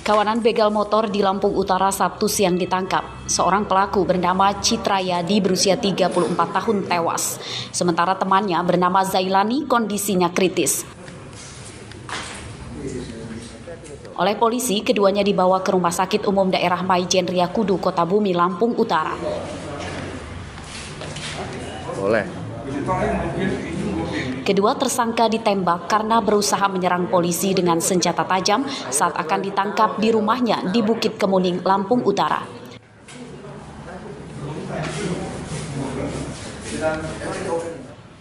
Kawanan begal motor di Lampung Utara Sabtu siang ditangkap. Seorang pelaku bernama Citrayadi berusia 34 tahun tewas. Sementara temannya bernama Zailani kondisinya kritis. Oleh polisi, keduanya dibawa ke Rumah Sakit Umum Daerah Maijen Riyakudu, Kota Bumi, Lampung Utara. Kedua tersangka ditembak karena berusaha menyerang polisi dengan senjata tajam saat akan ditangkap di rumahnya di Bukit Kemuning, Lampung Utara.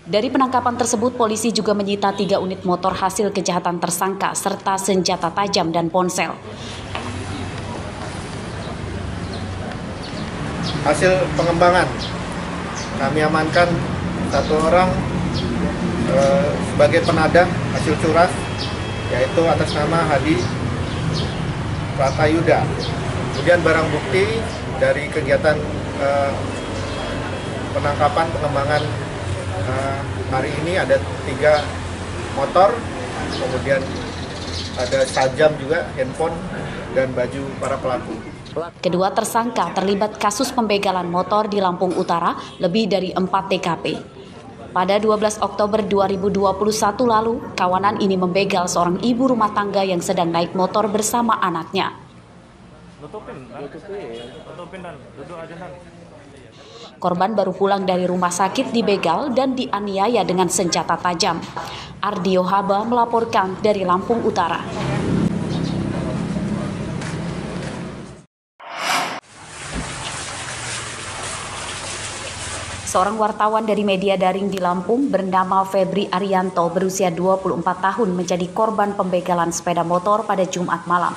Dari penangkapan tersebut, polisi juga menyita 3 unit motor hasil kejahatan tersangka serta senjata tajam dan ponsel. Hasil pengembangan, kami amankan 1 orang sebagai penadah hasil curas, yaitu atas nama Hadi Pratayuda. Kemudian barang bukti dari kegiatan penangkapan pengembangan hari ini ada 3 motor, kemudian ada sajam juga, handphone, dan baju para pelaku. Kedua tersangka terlibat kasus pembegalan motor di Lampung Utara lebih dari 4 TKP. Pada 12 Oktober 2021 lalu, kawanan ini membegal seorang ibu rumah tangga yang sedang naik motor bersama anaknya. Korban baru pulang dari rumah sakit dibegal dan dianiaya dengan senjata tajam. Ardio Haba melaporkan dari Lampung Utara. Seorang wartawan dari media daring di Lampung bernama Febri Arianto berusia 24 tahun menjadi korban pembegalan sepeda motor pada Jumat malam.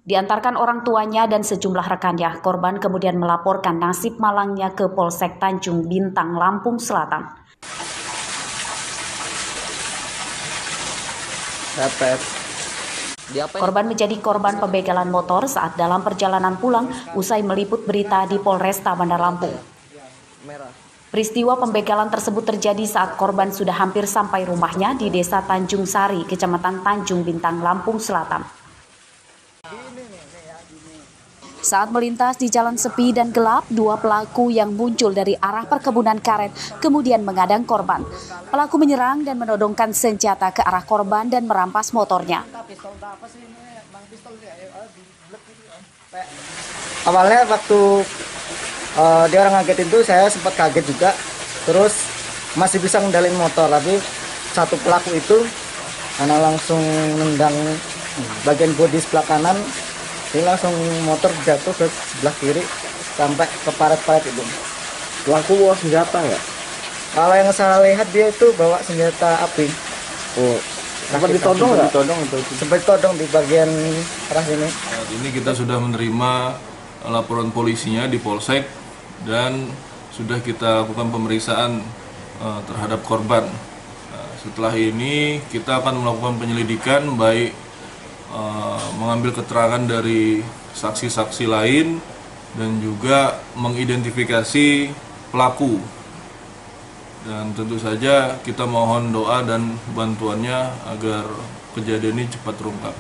Diantarkan orang tuanya dan sejumlah rekannya, korban kemudian melaporkan nasib malangnya ke Polsek Tanjung Bintang, Lampung Selatan. Korban menjadi korban pembegalan motor saat dalam perjalanan pulang usai meliput berita di Polresta Bandar Lampung. Peristiwa pembegalan tersebut terjadi saat korban sudah hampir sampai rumahnya di Desa Tanjung Sari, Kecamatan Tanjung Bintang, Lampung Selatan. Saat melintas di jalan sepi dan gelap, 2 pelaku yang muncul dari arah perkebunan karet kemudian mengadang korban. Pelaku menyerang dan menodongkan senjata ke arah korban dan merampas motornya. Awalnya waktu dia orang ngagetin itu saya sempat kaget juga, terus masih bisa ngendalin motor, tapi satu pelaku itu karena langsung nendang bagian bodi sebelah kanan, dia langsung motor jatuh ke sebelah kiri sampai ke paret-paret itu. Pelaku bawa senjata nggak? Kalau yang saya lihat dia itu bawa senjata api. Oh, sempat ditodong nggak? Sempat ditodong di bagian arah sini. Saat ini kita sudah menerima laporan polisinya di Polsek dan sudah kita lakukan pemeriksaan terhadap korban. Setelah ini kita akan melakukan penyelidikan baik mengambil keterangan dari saksi-saksi lain dan juga mengidentifikasi pelaku. Dan tentu saja kita mohon doa dan bantuannya agar kejadian ini cepat terungkap.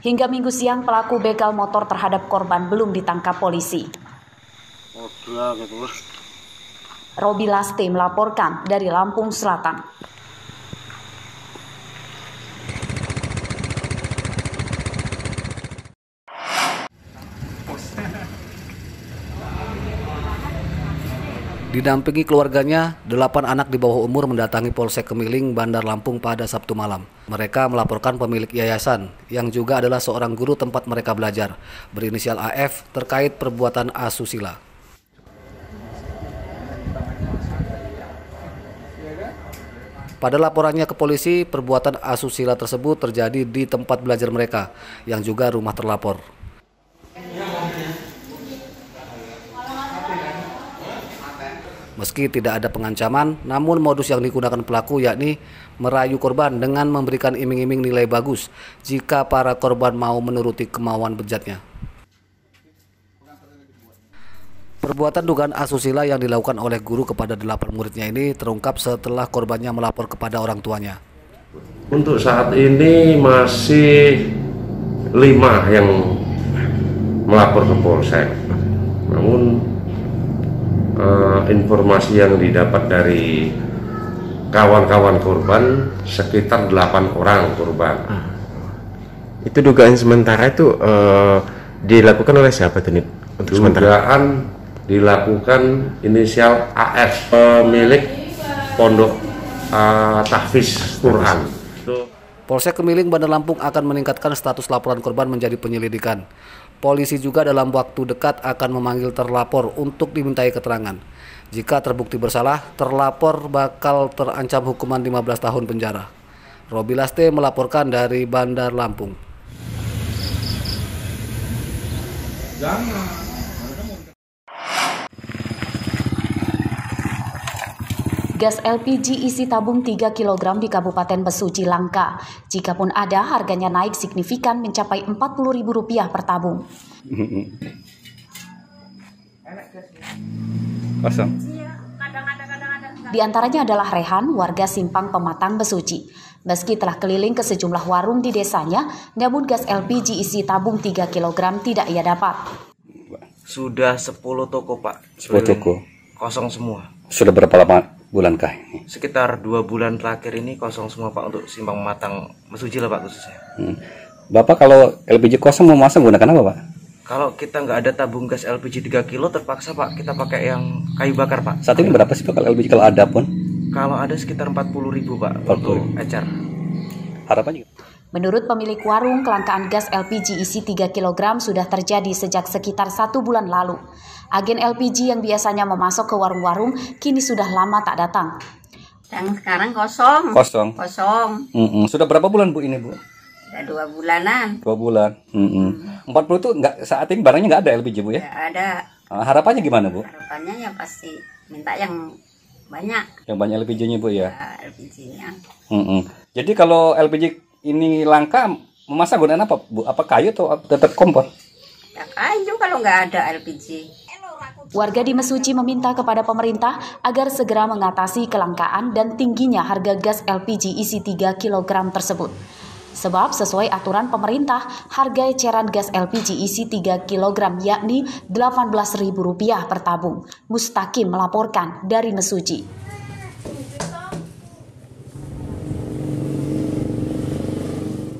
Hingga Minggu siang, pelaku begal motor terhadap korban belum ditangkap polisi. Robi Laste melaporkan dari Lampung Selatan. Didampingi keluarganya, 8 anak di bawah umur mendatangi Polsek Kemiling, Bandar Lampung pada Sabtu malam. Mereka melaporkan pemilik yayasan, yang juga adalah seorang guru tempat mereka belajar, berinisial AF, terkait perbuatan asusila. Pada laporannya ke polisi, perbuatan asusila tersebut terjadi di tempat belajar mereka, yang juga rumah terlapor. Meski tidak ada pengancaman, namun modus yang digunakan pelaku yakni merayu korban dengan memberikan iming-iming nilai bagus jika para korban mau menuruti kemauan bejatnya. Perbuatan dugaan asusila yang dilakukan oleh guru kepada 8 muridnya ini terungkap setelah korbannya melapor kepada orang tuanya. Untuk saat ini masih 5 yang melapor ke Polsek. Namun informasi yang didapat dari kawan-kawan korban sekitar 8 orang korban. Itu dugaan sementara itu dilakukan oleh siapa tuh? Dugaan dilakukan inisial AF, pemilik pondok tahfiz Quran. Polsek Kemiling, Bandar Lampung akan meningkatkan status laporan korban menjadi penyelidikan. Polisi juga dalam waktu dekat akan memanggil terlapor untuk dimintai keterangan. Jika terbukti bersalah, terlapor bakal terancam hukuman 15 tahun penjara. Robi Laste melaporkan dari Bandar Lampung. Gas LPG isi tabung 3 kg di Kabupaten Mesuji langka. Jikapun ada, harganya naik signifikan mencapai Rp40.000 per tabung. Kosong. Di antaranya adalah Rehan, warga Simpang Pematang, Mesuji. Meski telah keliling ke sejumlah warung di desanya, namun gas LPG isi tabung 3 kg tidak ia dapat. Sudah 10 toko, Pak. 10 toko. Kosong semua. Sudah berapa lama bulankah? Sekitar 2 bulan terakhir ini kosong semua, Pak, untuk Simpang Pematang Mesuji lah, Pak, khususnya. Bapak kalau LPG kosong mau masak gunakan apa, Pak? Kalau kita nggak ada tabung gas LPG 3 kilo, terpaksa, Pak, kita pakai yang kayu bakar, Pak. Saat ini berapa sih Pak kalau LPG kalau ada pun? Kalau ada sekitar 40.000, Pak, untuk ecer. Harapannya? Menurut pemilik warung, kelangkaan gas LPG isi 3 kg sudah terjadi sejak sekitar 1 bulan lalu. Agen LPG yang biasanya memasok ke warung-warung kini sudah lama tak datang. Yang sekarang kosong. Kosong. Kosong. Sudah berapa bulan Bu ini, Bu? Sudah 2 bulanan. 2 bulan. 40 itu nggak, saat ini barangnya nggak ada LPG, Bu ya? Nggak ada. Harapannya gimana, Bu? Harapannya ya pasti minta yang banyak. Yang banyak LPG-nya, Bu ya? LPG-nya. Jadi kalau LPG ini langka, memasak gunakan apa, Bu? Apa kayu atau tetap kompor? Ya kayu kalau nggak ada LPG. Warga di Mesuji meminta kepada pemerintah agar segera mengatasi kelangkaan dan tingginya harga gas LPG isi 3 kg tersebut. Sebab sesuai aturan pemerintah, harga eceran gas LPG isi 3 kg yakni Rp18.000 per tabung. Mustaqim melaporkan dari Mesuji.